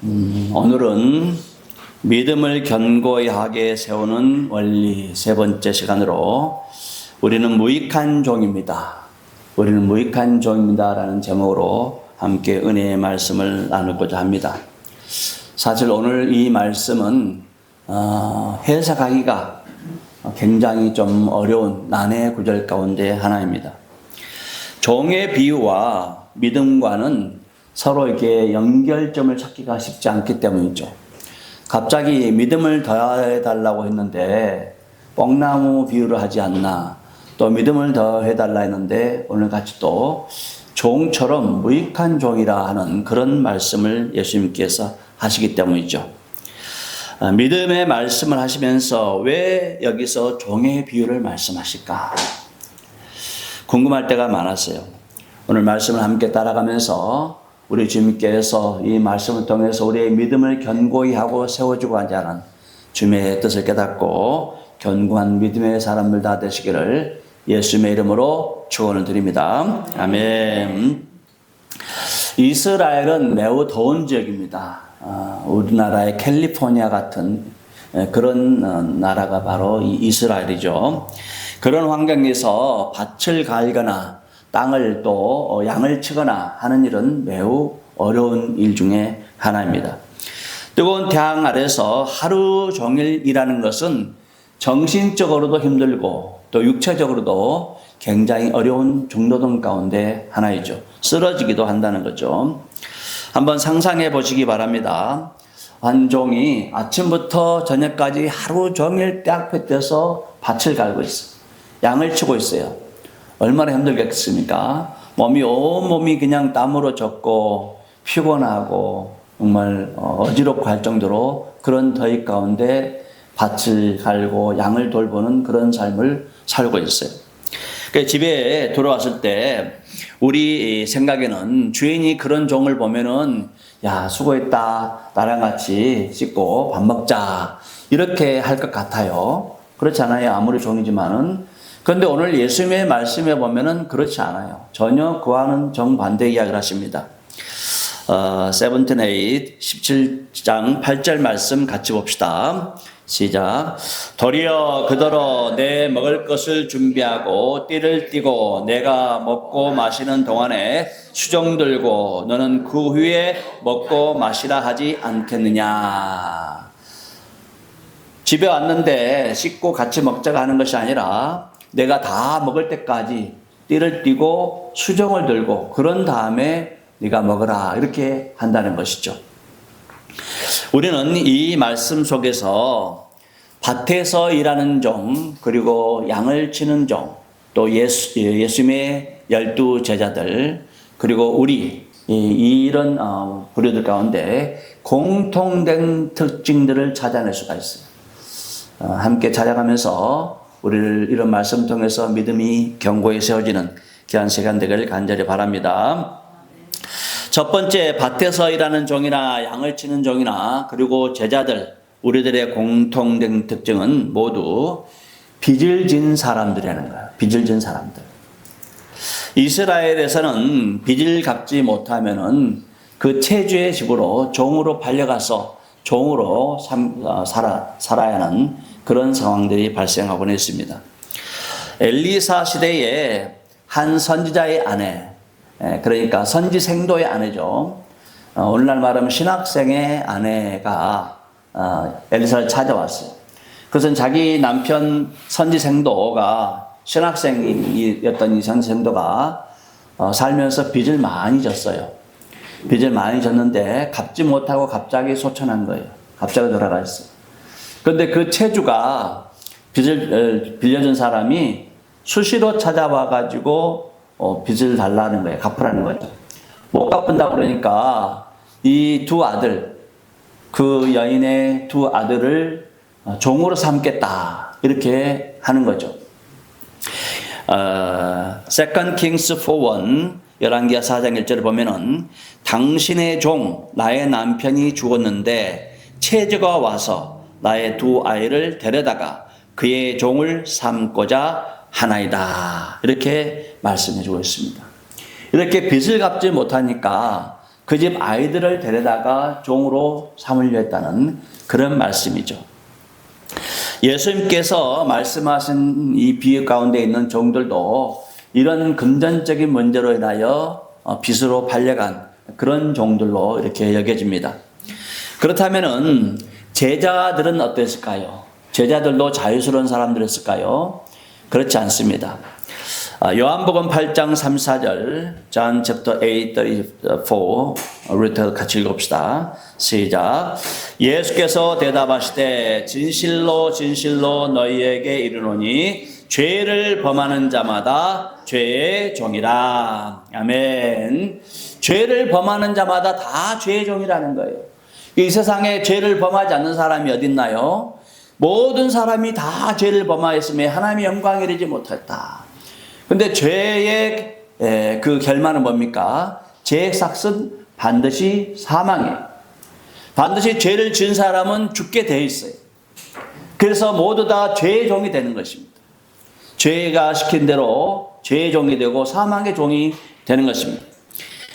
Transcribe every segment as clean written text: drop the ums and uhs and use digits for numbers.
오늘은 믿음을 견고히 하게 세우는 원리 세 번째 시간으로 우리는 무익한 종입니다. 우리는 무익한 종입니다라는 제목으로 함께 은혜의 말씀을 나누고자 합니다. 사실 오늘 이 말씀은 해석하기가 굉장히 좀 어려운 난해 구절 가운데 하나입니다. 종의 비유와 믿음과는 서로 이렇게 연결점을 찾기가 쉽지 않기 때문이죠. 갑자기 믿음을 더해달라고 했는데 뽕나무 비유를 하지 않나, 또 믿음을 더해달라 했는데 오늘 같이 또 종처럼 무익한 종이라 하는 그런 말씀을 예수님께서 하시기 때문이죠. 믿음의 말씀을 하시면서 왜 여기서 종의 비유를 말씀하실까? 궁금할 때가 많았어요. 오늘 말씀을 함께 따라가면서 우리 주님께서 이 말씀을 통해서 우리의 믿음을 견고히 하고 세워주고 하자는 주님의 뜻을 깨닫고 견고한 믿음의 사람들 다 되시기를 예수님의 이름으로 축원을 드립니다. 아멘. 이스라엘은 매우 더운 지역입니다. 우리나라의 캘리포니아 같은 그런 나라가 바로 이 이스라엘이죠. 그런 환경에서 밭을 갈거나 땅을 또 양을 치거나 하는 일은 매우 어려운 일 중에 하나입니다. 뜨거운 태양 아래서 하루 종일 일하는 것은 정신적으로도 힘들고 또 육체적으로도 굉장히 어려운 중노동 가운데 하나이죠. 쓰러지기도 한다는 거죠. 한번 상상해 보시기 바랍니다. 한 종이 아침부터 저녁까지 하루 종일 떼학볕 떼서 밭을 갈고 있어요. 양을 치고 있어요. 얼마나 힘들겠습니까? 온몸이 그냥 땀으로 젖고 피곤하고 정말 어지럽고 할 정도로 그런 더위 가운데 밭을 갈고 양을 돌보는 그런 삶을 살고 있어요. 그러니까 집에 돌아왔을 때 우리 생각에는 주인이 그런 종을 보면은 야, 수고했다. 나랑 같이 씻고 밥 먹자. 이렇게 할 것 같아요. 그렇지 않아요. 아무리 종이지만은. 그런데 오늘 예수님의 말씀에 보면은 그렇지 않아요. 전혀 그와는 정반대 이야기를 하십니다. 17장 8절 말씀 같이 봅시다. 시작. 도리어 그더러 내 먹을 것을 준비하고 띠를 띠고 내가 먹고 마시는 동안에 수종 들고 너는 그 후에 먹고 마시라 하지 않겠느냐. 집에 왔는데 씻고 같이 먹자고 하는 것이 아니라 내가 다 먹을 때까지 띠를 띠고 수종을 들고 그런 다음에 네가 먹으라 이렇게 한다는 것이죠. 우리는 이 말씀 속에서 밭에서 일하는 종, 그리고 양을 치는 종, 또 예수님의 12 제자들, 그리고 우리 이런 부류들 가운데 공통된 특징들을 찾아낼 수가 있어요. 함께 찾아가면서 우리를 이런 말씀 통해서 믿음이 견고히 세워지는 귀한 시간 되기를 간절히 바랍니다. 첫 번째, 밭에서 일하는 종이나 양을 치는 종이나 그리고 제자들, 우리들의 공통된 특징은 모두 빚을 진 사람들이라는 거예요. 빚을 진 사람들. 이스라엘에서는 빚을 갚지 못하면은 그 채주의 집으로 종으로 팔려가서 종으로 살아야 하는 그런 상황들이 발생하곤 했습니다. 엘리사 시대에 한 선지자의 아내, 그러니까 선지생도의 아내죠. 오늘날 말하면 신학생의 아내가 엘리사를 찾아왔어요. 그것은 자기 남편 선지생도가 신학생이었던 이 선지생도가 살면서 빚을 많이 졌어요. 빚을 많이 졌는데 갚지 못하고 갑자기 소천한 거예요. 갑자기 돌아갔어요. 그런데 그 채주가 빚을 빌려준 사람이 수시로 찾아와가지고 빚을 달라는 거예요. 갚으라는 거죠. 못 갚는다고 그러니까 이 두 아들, 그 여인의 두 아들을 종으로 삼겠다 이렇게 하는 거죠. Second Kings 4:1 열왕기하 4장 1절을 보면은 당신의 종 나의 남편이 죽었는데 채주가 와서 나의 두 아이를 데려다가 그의 종을 삼고자 하나이다. 이렇게 말씀해 주고 있습니다. 이렇게 빚을 갚지 못하니까 그 집 아이들을 데려다가 종으로 삼으려 했다는 그런 말씀이죠. 예수님께서 말씀하신 이 비유 가운데 있는 종들도 이런 금전적인 문제로 인하여 빚으로 팔려간 그런 종들로 이렇게 여겨집니다. 그렇다면은 제자들은 어땠을까요? 제자들도 자유스러운 사람들이었을까요? 그렇지 않습니다. 요한복음 8장 3, 4절, John chapter 8, 34, 우리 같이 읽읍시다. 시작. 예수께서 대답하시되 진실로 진실로 너희에게 이르노니 죄를 범하는 자마다 죄의 종이라. 아멘. 죄를 범하는 자마다 다 죄의 종이라는 거예요. 이 세상에 죄를 범하지 않는 사람이 어디 있나요? 모든 사람이 다 죄를 범하였으며 하나님의 영광에 이르지 못했다. 근데 죄의 그 결말은 뭡니까? 죄의 삭은 반드시 사망이에요. 반드시 죄를 지은 사람은 죽게 돼 있어요. 그래서 모두 다 죄의 종이 되는 것입니다. 죄가 시킨 대로 죄의 종이 되고 사망의 종이 되는 것입니다.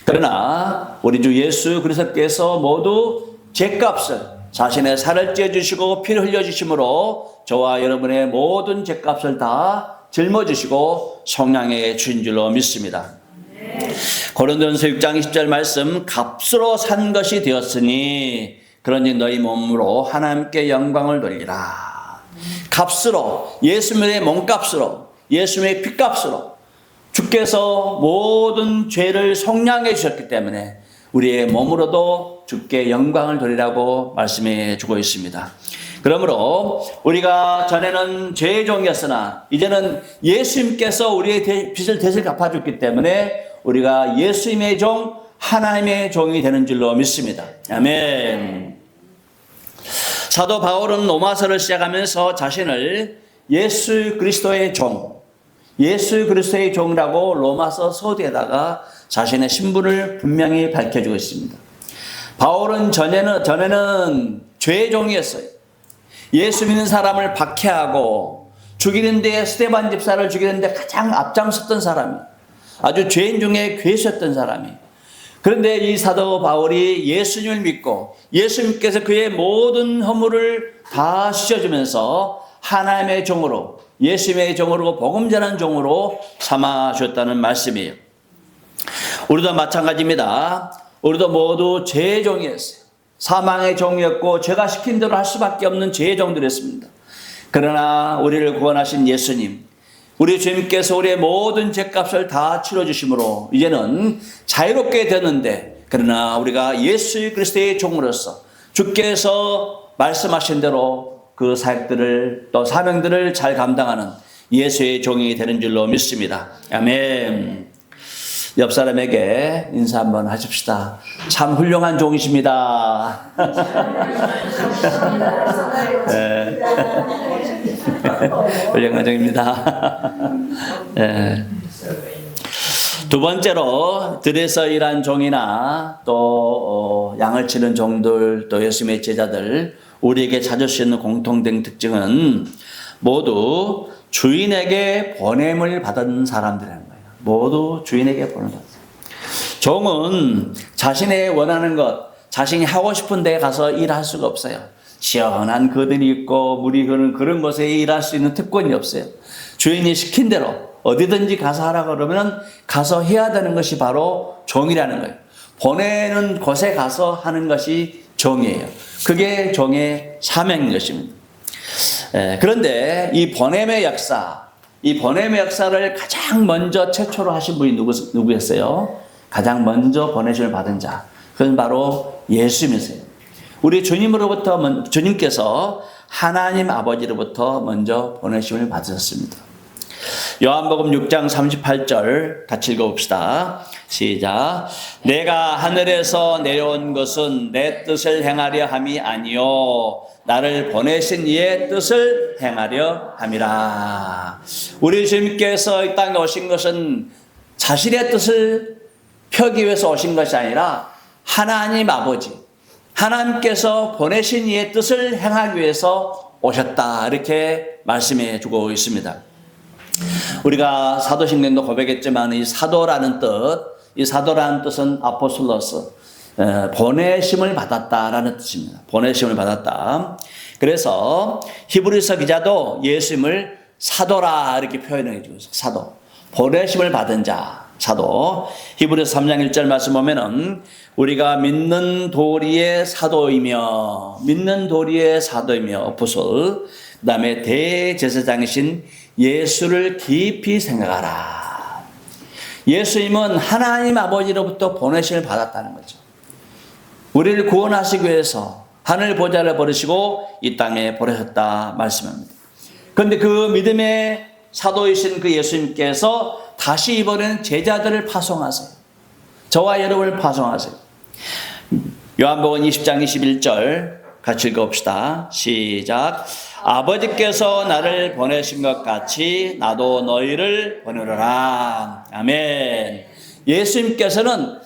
그러나 우리 주 예수 그리스도께서 모두 죄값을 자신의 살을 찢어주시고 피를 흘려주심으로 저와 여러분의 모든 죄값을 다 짊어지시고 성량에 주신 줄로 믿습니다. 고린도전서 6장 20절 말씀, 값으로 산 것이 되었으니 그러니 너희 몸으로 하나님께 영광을 돌리라. 값으로, 예수님의 몸값으로, 예수님의 피값으로 주께서 모든 죄를 속량해 주셨기 때문에 우리의 몸으로도 주께 영광을 돌리라고 말씀해 주고 있습니다. 그러므로 우리가 전에는 죄의 종이었으나 이제는 예수님께서 우리의 빚을 대신 갚아줬기 때문에 우리가 예수님의 종, 하나님의 종이 되는 줄로 믿습니다. 아멘. 사도 바울은 로마서를 시작하면서 자신을 예수 그리스도의 종, 예수 그리스도의 종이라고 로마서 서두에다가 자신의 신분을 분명히 밝혀주고 있습니다. 바울은 전에는 죄의 종이었어요. 예수 믿는 사람을 박해하고 죽이는 데 스데반 집사를 죽이는 데 가장 앞장섰던 사람이, 아주 죄인 중에 괴수였던 사람이. 그런데 이 사도 바울이 예수님을 믿고 예수님께서 그의 모든 허물을 다 씻어주면서 하나님의 종으로, 예수님의 종으로, 복음 전하는 종으로 삼아주셨다는 말씀이에요. 우리도 마찬가지입니다. 우리도 모두 죄의 종이었어요. 사망의 종이었고 죄가 시킨 대로 할 수밖에 없는 죄의 종들이었습니다. 그러나 우리를 구원하신 예수님, 우리 주님께서 우리의 모든 죄값을 다 치러주심으로 이제는 자유롭게 되는데, 그러나 우리가 예수 그리스도의 종으로서 주께서 말씀하신 대로 그 사역들을 또 사명들을 잘 감당하는 예수의 종이 되는 줄로 믿습니다. 아멘. 옆 사람에게 인사 한번 하십시다. 참 훌륭한 종이십니다. 네. 훌륭한 종입니다. 네. 두 번째로 들에서 일한 종이나 또 양을 치는 종들, 또 예수님의 제자들, 우리에게 찾을 수 있는 공통된 특징은 모두 주인에게 보냄을 받은 사람들이라는 거예요. 모두 주인에게 보냄을 받았어요. 종은 자신의 원하는 것, 자신이 하고 싶은 데 가서 일할 수가 없어요. 시원한 거든이 있고 물이 흐르는 그런 곳에 일할 수 있는 특권이 없어요. 주인이 시킨 대로 어디든지 가서 하라 그러면 가서 해야 되는 것이 바로 종이라는 거예요. 보내는 곳에 가서 하는 것이 종이에요. 그게 종의 사명인 것입니다. 그런데 이 보냄의 역사, 이 보냄의 역사를 가장 먼저 최초로 하신 분이 누구였어요? 가장 먼저 보내심을 받은 자, 그건 바로 예수님이세요. 우리 주님께서 하나님 아버지로부터 먼저 보내심을 받으셨습니다. 요한복음 6장 38절 같이 읽어봅시다. 시작. 내가 하늘에서 내려온 것은 내 뜻을 행하려 함이 아니요 나를 보내신 이의 뜻을 행하려 함이라. 우리 주님께서 이 땅에 오신 것은 자신의 뜻을 펴기 위해서 오신 것이 아니라 하나님 아버지, 하나님께서 보내신 이의 뜻을 행하기 위해서 오셨다, 이렇게 말씀해 주고 있습니다. 우리가 사도신경도 고백했지만 이 사도라는 뜻, 이 사도라는 뜻은 아포슬로스, 보내심을 받았다라는 뜻입니다. 보내심을 받았다. 그래서 히브리서 기자도 예수님을 사도라 이렇게 표현해 주고 있어요. 사도. 보내심을 받은 자, 사도. 히브리서 3장 1절 말씀 보면은 우리가 믿는 도리의 사도이며 어포솔, 그 다음에 대제사장이신 예수를 깊이 생각하라. 예수님은 하나님 아버지로부터 보내심을 받았다는 거죠. 우리를 구원하시기 위해서 하늘 보좌를 버리시고 이 땅에 보내셨다 말씀합니다. 그런데 그 믿음의 사도이신 그 예수님께서 다시 이번에는 제자들을 파송하세요. 저와 여러분을 파송하세요. 요한복음 20장 21절 같이 읽어봅시다. 시작. 아버지께서 나를 보내신 것 같이 나도 너희를 보내노라. 아멘. 예수님께서는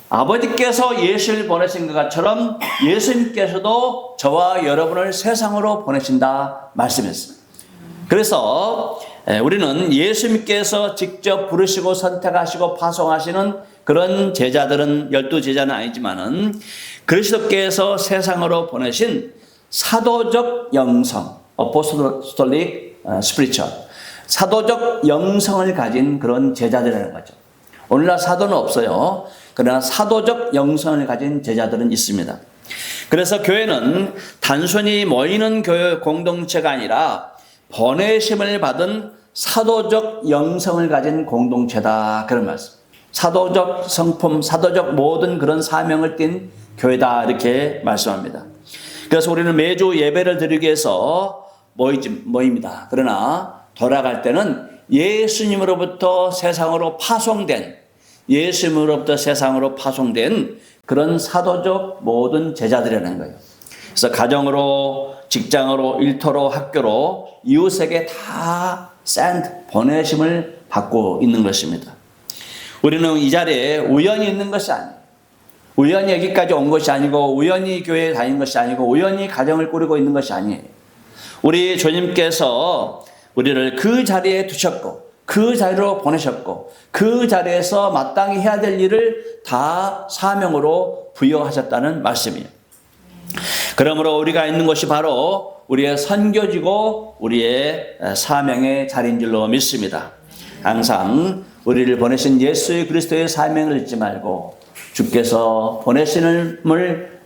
아버지께서 예수를 보내신 것처럼 예수님께서도 저와 여러분을 세상으로 보내신다 말씀했습니다. 그래서 우리는 예수님께서 직접 부르시고 선택하시고 파송하시는 그런 제자들은 12제자는 아니지만은 그리스도께서 세상으로 보내신 사도적 영성, apostolic spiritual, 사도적 영성을 가진 그런 제자들이라는 거죠. 오늘날 사도는 없어요. 그러나 사도적 영성을 가진 제자들은 있습니다. 그래서 교회는 단순히 모이는 교회 공동체가 아니라 보내심을 받은 사도적 영성을 가진 공동체다. 그런 말씀. 사도적 성품, 사도적 모든 그런 사명을 띤 교회다. 이렇게 말씀합니다. 그래서 우리는 매주 예배를 드리기 위해서 모입니다. 그러나 돌아갈 때는 예수님으로부터 세상으로 파송된 그런 사도적 모든 제자들이라는 거예요. 그래서 가정으로, 직장으로, 일터로, 학교로 이웃에게 다 보내심을 받고 있는 것입니다. 우리는 이 자리에 우연히 있는 것이 아니에요. 우연히 여기까지 온 것이 아니고, 우연히 교회에 다닌 것이 아니고, 우연히 가정을 꾸리고 있는 것이 아니에요. 우리 주님께서 우리를 그 자리에 두셨고, 그 자리로 보내셨고, 그 자리에서 마땅히 해야 될 일을 다 사명으로 부여하셨다는 말씀이에요. 그러므로 우리가 있는 것이 바로 우리의 선교지고 우리의 사명의 자리인 줄로 믿습니다. 항상 우리를 보내신 예수 그리스도의 사명을 잊지 말고 주께서 보내심을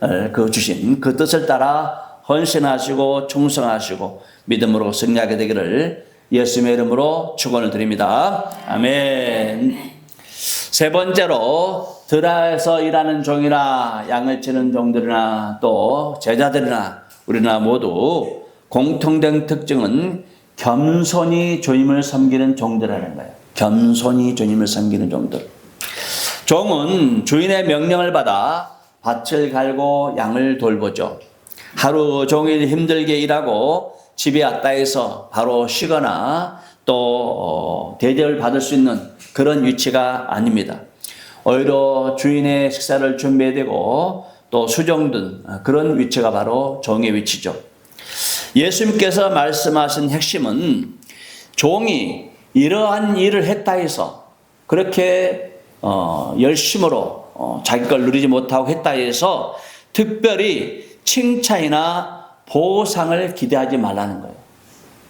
주신 그 뜻을 따라 헌신하시고 충성하시고 믿음으로 승리하게 되기를 예수님의 이름으로 축원을 드립니다. 아멘. 세 번째로 드라에서 일하는 종이나 양을 치는 종들이나 또 제자들이나 우리나 모두 공통된 특징은 겸손히 주님을 섬기는 종들이라는 거예요. 겸손히 주님을 섬기는 종들. 종은 주인의 명령을 받아 밭을 갈고 양을 돌보죠. 하루 종일 힘들게 일하고 집에 왔다 해서 바로 쉬거나 또 대접을 받을 수 있는 그런 위치가 아닙니다. 오히려 주인의 식사를 준비해야 되고 또 수종든 그런 위치가 바로 종의 위치죠. 예수님께서 말씀하신 핵심은 종이 이러한 일을 했다 해서 그렇게 열심으로 자기 걸 누리지 못하고 했다 해서 특별히 칭찬이나 보상을 기대하지 말라는 거예요.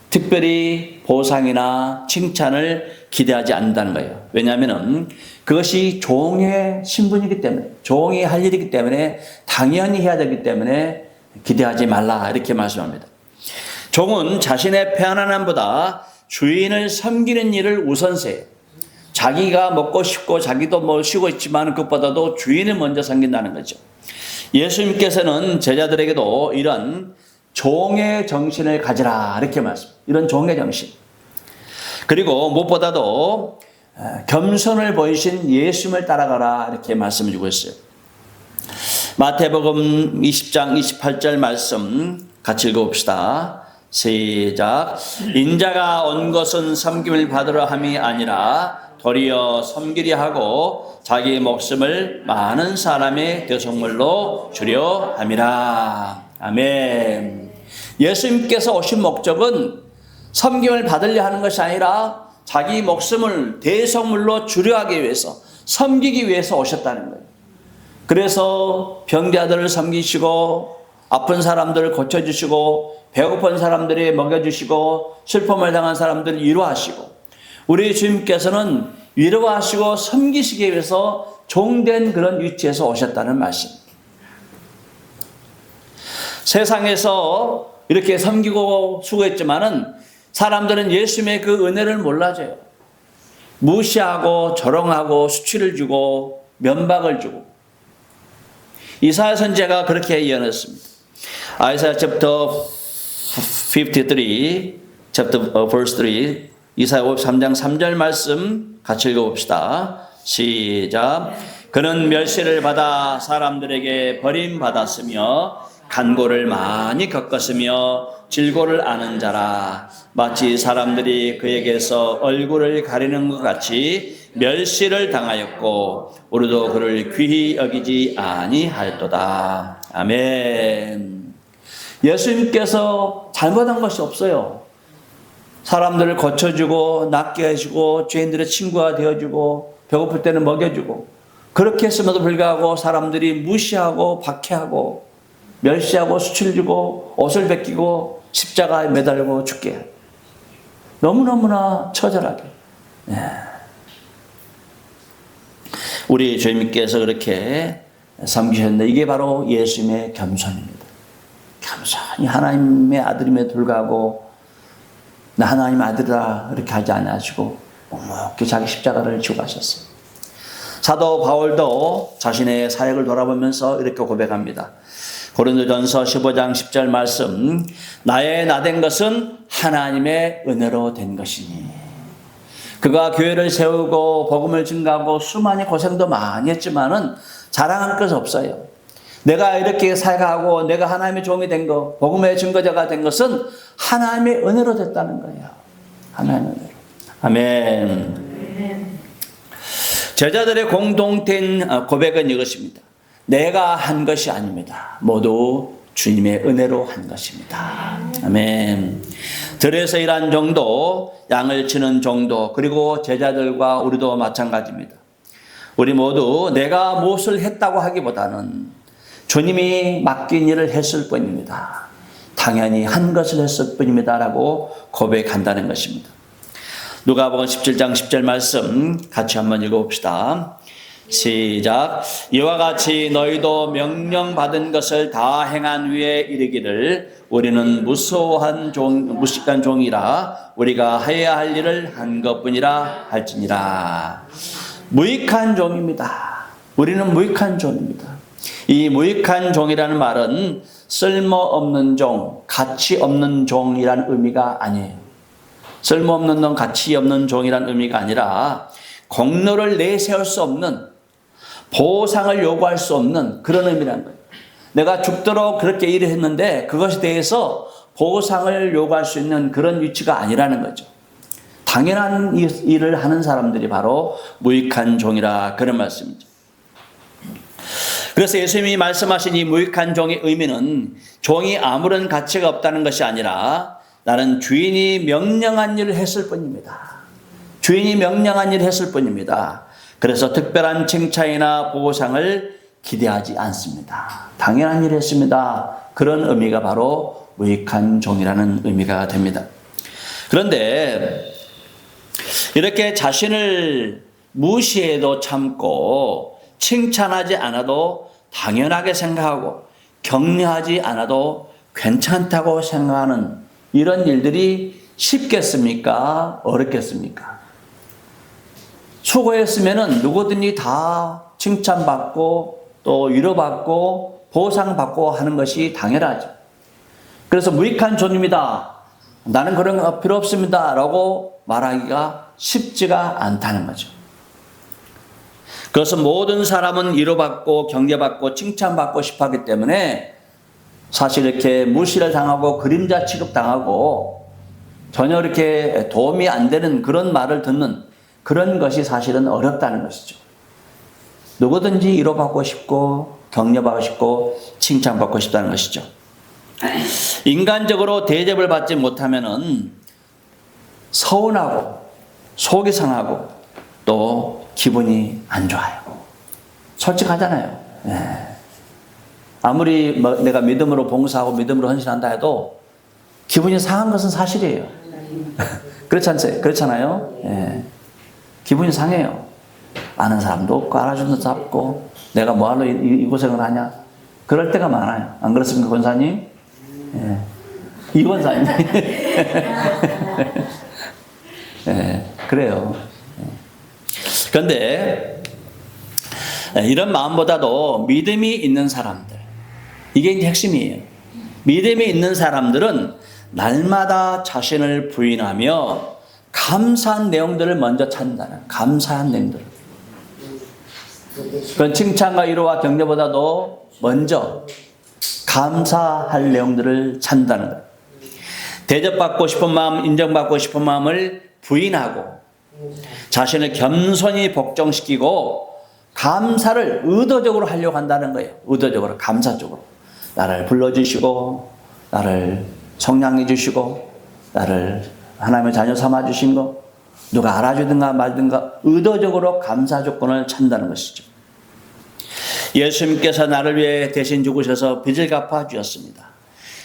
특별히 보상이나 칭찬을 기대하지 않는다는 거예요. 왜냐하면 그것이 종의 신분이기 때문에, 종이 할 일이기 때문에 당연히 해야 되기 때문에 기대하지 말라 이렇게 말씀합니다. 종은 자신의 편안함보다 주인을 섬기는 일을 우선시해요. 자기가 먹고 싶고 자기도 쉬고 있지만 그것보다도 주인을 먼저 섬긴다는 거죠. 예수님께서는 제자들에게도 이런 종의 정신을 가지라 이렇게 말씀합니다. 이런 종의 정신. 그리고 무엇보다도 겸손을 보이신 예수님을 따라가라 이렇게 말씀을 주고 있어요. 마태복음 20장 28절 말씀 같이 읽어봅시다. 시작. 인자가 온 것은 섬김을 받으러 함이 아니라 도리어 섬기려 하고 자기 목숨을 많은 사람의 대속물로 주려 함이라. 아멘. 예수님께서 오신 목적은 섬김을 받으려 하는 것이 아니라 자기 목숨을 대속물로 주려 하기 위해서, 섬기기 위해서 오셨다는 거예요. 그래서 병자들을 섬기시고 아픈 사람들을 고쳐주시고 배고픈 사람들이 먹여주시고 슬픔을 당한 사람들을 위로하시고 우리 주님께서는 위로하시고 섬기시기 위해서 종된 그런 위치에서 오셨다는 말씀입니다. 세상에서 이렇게 섬기고 수고했지만은 사람들은 예수님의 그 은혜를 몰라줘요. 무시하고 조롱하고 수치를 주고 면박을 주고. 이사야 선지자가 그렇게 예언했습니다. 이사야 chapter 53, chapter verse 3, 이사야 53장 3절 말씀 같이 읽어봅시다. 시작. 그는 멸시를 받아 사람들에게 버림받았으며 간고를 많이 겪었으며 질고를 아는 자라. 마치 사람들이 그에게서 얼굴을 가리는 것 같이 멸시를 당하였고 우리도 그를 귀히 여기지 아니할도다. 아멘. 예수님께서 잘못한 것이 없어요. 사람들을 고쳐주고 낫게 해주고 죄인들의 친구가 되어주고 배고플 때는 먹여주고 그렇게 했음에도 불구하고 사람들이 무시하고 박해하고 멸시하고 수치를 주고 옷을 벗기고 십자가에 매달고 죽게 해요. 너무너무나 처절하게. 네. 우리 주님께서 그렇게 섬기셨는데 이게 바로 예수님의 겸손입니다. 겸손히 하나님의 아들임에도 불구하고 나 하나님의 아들이다 이렇게 하지 않으시고 묵묵히 자기 십자가를 지고 가셨어요. 사도 바울도 자신의 사역을 돌아보면서 이렇게 고백합니다. 고린도전서 15장 10절 말씀, 나의 나된 것은 하나님의 은혜로 된 것이니. 그가 교회를 세우고 복음을 증가하고 수많은 고생도 많이 했지만은 자랑할 것 없어요. 내가 이렇게 사역하고 내가 하나님의 종이 된 것, 복음의 증거자가 된 것은 하나님의 은혜로 됐다는 거예요. 하나님의 은혜로. 아멘. 제자들의 공동된 고백은 이것입니다. 내가 한 것이 아닙니다. 모두 주님의 은혜로 한 것입니다. 아멘. 들에서 일한 정도, 양을 치는 정도, 그리고 제자들과 우리도 마찬가지입니다. 우리 모두 내가 무엇을 했다고 하기보다는 주님이 맡긴 일을 했을 뿐입니다. 당연히 한 것을 했을 뿐입니다. 라고 고백한다는 것입니다. 누가복음 17장 10절 말씀 같이 한번 읽어봅시다. 시작. 이와 같이 너희도 명령받은 것을 다 행한 후에 이르기를 우리는 무식한 종이라 우리가 하여야 할 일을 한 것뿐이라 할지니라. 무익한 종입니다. 우리는 무익한 종입니다. 이 무익한 종이라는 말은 쓸모없는 종, 가치 없는 종이라는 의미가 아니에요. 쓸모없는 종, 가치 없는 종이라는 의미가 아니라 공로를 내세울 수 없는, 보상을 요구할 수 없는 그런 의미라는 거예요. 내가 죽도록 그렇게 일을 했는데 그것에 대해서 보상을 요구할 수 있는 그런 위치가 아니라는 거죠. 당연한 일을 하는 사람들이 바로 무익한 종이라 그런 말씀이죠. 그래서 예수님이 말씀하신 이 무익한 종의 의미는 종이 아무런 가치가 없다는 것이 아니라 나는 주인이 명령한 일을 했을 뿐입니다. 주인이 명령한 일을 했을 뿐입니다. 그래서 특별한 칭찬이나 보상을 기대하지 않습니다. 당연한 일을 했습니다. 그런 의미가 바로 무익한 종이라는 의미가 됩니다. 그런데 이렇게 자신을 무시해도 참고 칭찬하지 않아도 당연하게 생각하고 격려하지 않아도 괜찮다고 생각하는 이런 일들이 쉽겠습니까? 어렵겠습니까? 수고했으면 누구든지 다 칭찬받고 또 위로받고 보상받고 하는 것이 당연하죠. 그래서 무익한 존입니다. 나는 그런 거 필요 없습니다. 라고 말하기가 쉽지가 않다는 거죠. 그래서 모든 사람은 위로받고 격려받고 칭찬받고 싶어 하기 때문에 사실 이렇게 무시를 당하고 그림자 취급당하고 전혀 이렇게 도움이 안 되는 그런 말을 듣는 그런 것이 사실은 어렵다는 것이죠. 누구든지 위로받고 싶고 격려받고 싶고 칭찬받고 싶다는 것이죠. 인간적으로 대접을 받지 못하면은 서운하고 속이 상하고 또 기분이 안 좋아요. 솔직하잖아요. 아무리 내가 믿음으로 봉사하고 믿음으로 헌신한다 해도 기분이 상한 것은 사실이에요. 그렇잖아요. 예. 기분이 상해요. 아는 사람도 없고 알아주는 사람도 없고 내가 뭐하러 이 고생을 하냐. 그럴 때가 많아요. 안 그렇습니까, 권사님? 예. 이 권사님. 예. 그래요. 그런데 이런 마음보다도 믿음이 있는 사람들, 이게 이제 핵심이에요. 믿음이 있는 사람들은 날마다 자신을 부인하며 감사한 내용들을 먼저 찾는다는, 감사한 내용들. 그건 칭찬과 위로와 격려보다도 먼저 감사할 내용들을 찾는다는 거예요. 대접받고 싶은 마음, 인정받고 싶은 마음을 부인하고 자신을 겸손히 복종시키고 감사를 의도적으로 하려고 한다는 거예요. 의도적으로, 감사적으로. 나를 불러주시고 나를 성량해 주시고 나를 하나님의 자녀 삼아 주신 거, 누가 알아주든가 말든가 의도적으로 감사 조건을 찾는다는 것이죠. 예수님께서 나를 위해 대신 죽으셔서 빚을 갚아 주셨습니다.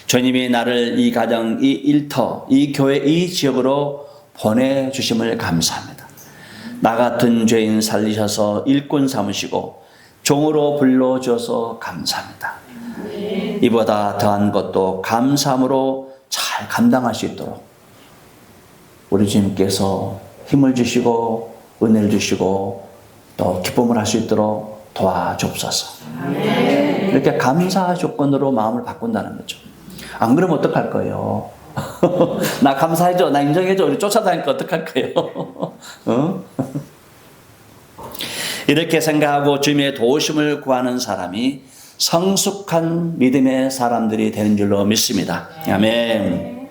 주님이 나를 이 가정, 이 일터, 이 교회, 이 지역으로 보내주심을 감사합니다. 나 같은 죄인 살리셔서 일꾼 삼으시고 종으로 불러주셔서 감사합니다. 이보다 더한 것도 감사함으로 잘 감당할 수 있도록 우리 주님께서 힘을 주시고 은혜를 주시고 또 기쁨을 할 수 있도록 도와주옵소서. 이렇게 감사 조건으로 마음을 바꾼다는 거죠. 안 그러면 어떡할 거예요? 나 감사해줘, 나 인정해줘, 우리 쫓아다니니까 어떡할 거예요? 어? 이렇게 생각하고 주님의 도우심을 구하는 사람이 성숙한 믿음의 사람들이 되는 줄로 믿습니다. 아멘.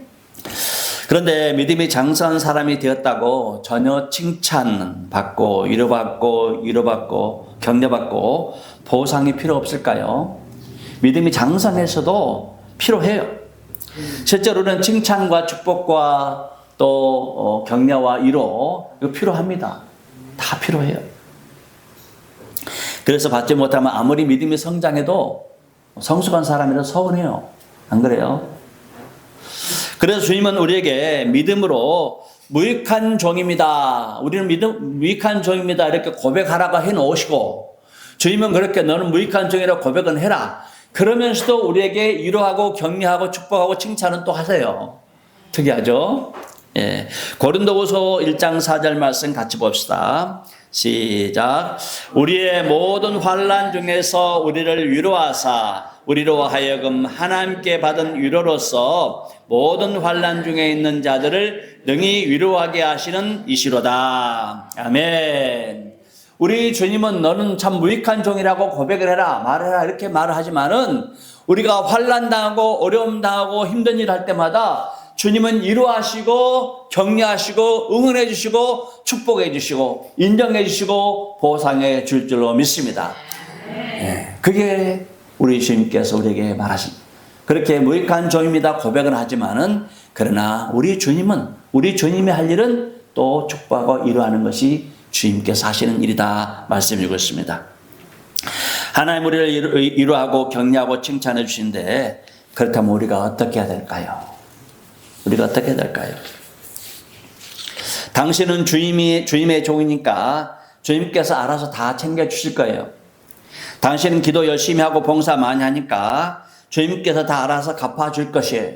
그런데 믿음이 장성한 사람이 되었다고 전혀 칭찬받고 위로받고 격려받고 보상이 필요 없을까요? 믿음이 장성해서도 필요해요. 실제로는 칭찬과 축복과 또 격려와 위로 이거 필요합니다. 다 필요해요. 그래서 받지 못하면 아무리 믿음이 성장해도 성숙한 사람이라 서운해요. 안 그래요? 그래서 주님은 우리에게 믿음으로 무익한 종입니다. 우리는 무익한 종입니다. 이렇게 고백하라고 해놓으시고 주님은 그렇게 너는 무익한 종이라고 고백은 해라. 그러면서도 우리에게 위로하고 격려하고 축복하고 칭찬은 또 하세요. 특이하죠? 예. 고린도후서 1장 4절 말씀 같이 봅시다. 시작. 우리의 모든 환난 중에서 우리를 위로하사 우리로 하여금 하나님께 받은 위로로서 모든 환난 중에 있는 자들을 능히 위로하게 하시는 이시로다. 아멘. 우리 주님은 너는 참 무익한 종이라고 고백을 해라, 말해라 이렇게 말을 하지만은 우리가 환난 당하고 어려움 당하고 힘든 일 할 때마다 주님은 위로하시고 격려하시고 응원해 주시고 축복해 주시고 인정해 주시고 보상해 줄 줄로 믿습니다. 네, 그게 우리 주님께서 우리에게 말하십니다. 그렇게 무익한 종입니다 고백은 하지만은 그러나 우리 주님이 할 일은 또 축복하고 위로하는 것이 주님께서 하시는 일이다 말씀드리고 있습니다. 하나님 우리를 위로하고 격려하고 칭찬해 주시는데 그렇다면 우리가 어떻게 해야 될까요? 우리가 어떻게 해야 될까요? 당신은 주님의 종이니까 주님께서 알아서 다 챙겨주실 거예요. 당신은 기도 열심히 하고 봉사 많이 하니까 주님께서 다 알아서 갚아줄 것이에요.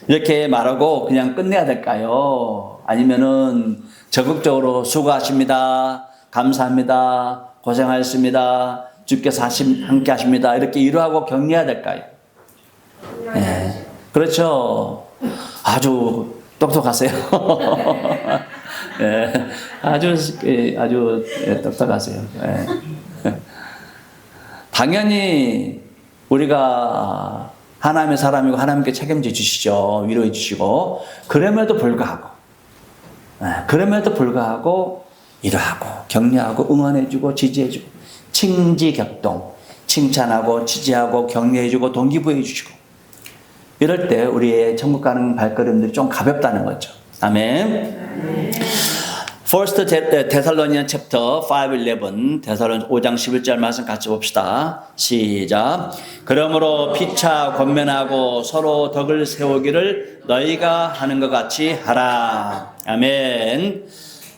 이렇게 말하고 그냥 끝내야 될까요? 아니면은 적극적으로 수고하십니다. 감사합니다. 고생하셨습니다. 주께서 함께 하십니다. 이렇게 위로하고 격려해야 될까요? 네. 그렇죠. 아주 똑똑하세요. 네. 아주 똑똑하세요. 네. 당연히 우리가 하나님의 사람이고 하나님께 책임져 주시죠. 위로해 주시고 그럼에도 불구하고 위로하고 격려하고 응원해 주고 지지해 주고 칭지격동 칭찬하고 지지하고 격려해 주고 동기부여해 주시고 이럴 때 우리의 천국 가는 발걸음들이 좀 가볍다는 거죠. 아멘. First Thessalonians chapter 5:11 데살로니가 5장 11절 말씀 같이 봅시다. 시작. 그러므로 피차 권면하고 서로 덕을 세우기를 너희가 하는 것 같이 하라. 아멘.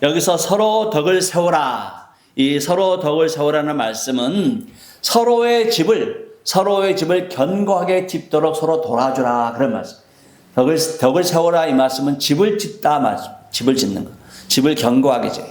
여기서 서로 덕을 세우라. 이 서로 덕을 세우라는 말씀은 서로의 집을 견고하게 짓도록 서로 도와주라 그런 말씀. 덕을 세우라 이 말씀은 집을 짓다 말씀. 집을 짓는 거. 집을 견고하게 지어.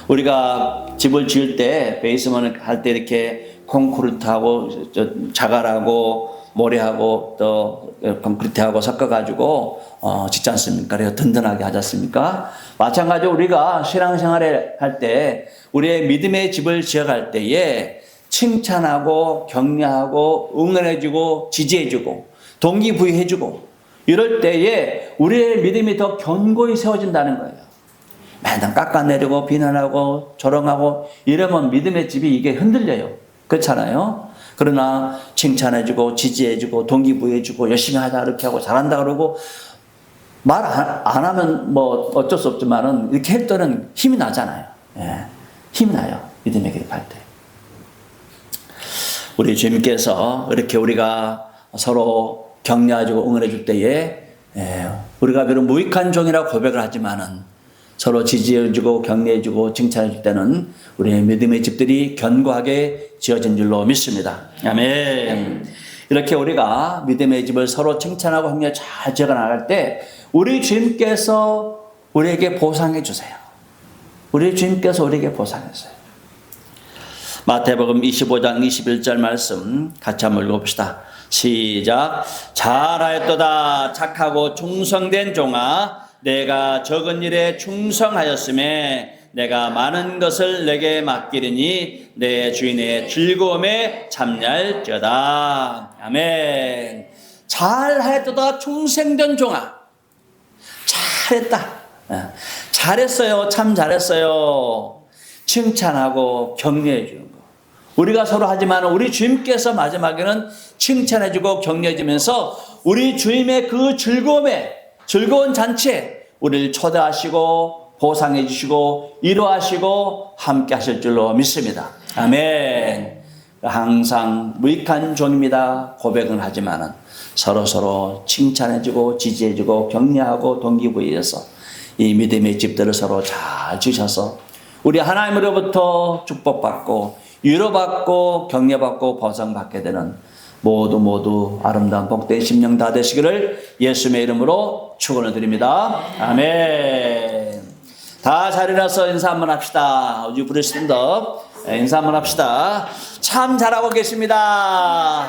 우리가 집을 지을 때 베이스먼을 할 때 이렇게 콘크리트하고 자갈하고 모래하고 또 콘크리트하고 섞어가지고 짓지 않습니까? 그래서 든든하게 하지 않습니까? 마찬가지로 우리가 신앙생활을 할 때 우리의 믿음의 집을 지어갈 때에 칭찬하고 격려하고 응원해주고 지지해주고 동기부여해주고 이럴 때에 우리의 믿음이 더 견고히 세워진다는 거예요. 맨날 깎아내리고 비난하고 조롱하고 이러면 믿음의 집이 이게 흔들려요. 그렇잖아요. 그러나 칭찬해주고 지지해주고 동기부여해주고 열심히 하자 이렇게 하고 잘한다 그러고 말 안 하면 뭐 어쩔 수 없지만은 이렇게 할 때는 힘이 나잖아요. 예, 힘이 나요. 믿음의 기립할 때. 우리 주님께서 이렇게 우리가 서로 격려해주고 응원해줄 때에 우리가 비록 무익한 종이라고 고백을 하지만은 서로 지지해주고 격려해주고 칭찬해줄 때는 우리의 믿음의 집들이 견고하게 지어진 줄로 믿습니다. 아멘. 이렇게 우리가 믿음의 집을 서로 칭찬하고 격려 잘 지어 나갈 때 우리 주님께서 우리에게 보상해 주세요. 우리 주님께서 우리에게 보상했어요. 마태복음 25장 21절 말씀 같이 한번 읽어봅시다. 시작. 잘하였도다 착하고 충성된 종아 내가 적은 일에 충성하였음에 내가 많은 것을 내게 맡기리니 내 주인의 즐거움에 참여할지어다. 아멘. 잘하였도다 충성된 종아. 잘했다. 잘했어요. 참 잘했어요. 칭찬하고 격려해 주는 거. 우리가 서로 하지만 우리 주님께서 마지막에는 칭찬해주고 격려해주면서 우리 주님의 그 즐거운 잔치에 우리를 초대하시고 보상해 주시고 위로하시고 함께 하실 줄로 믿습니다. 아멘. 항상 무익한 종입니다. 고백은 하지만은 서로 칭찬해주고 지지해주고 격려하고 동기부여해서 이 믿음의 집들을 서로 잘 지셔서 우리 하나님으로부터 축복받고 위로받고 격려받고 보상받게 되는 모두 아름다운 복된 심령 다 되시기를 예수님의 이름으로 축원을 드립니다. 아멘. 다 자리라서 인사 한번 합시다. 우리 부르시는 더 인사 한번 합시다. 참 잘하고 계십니다.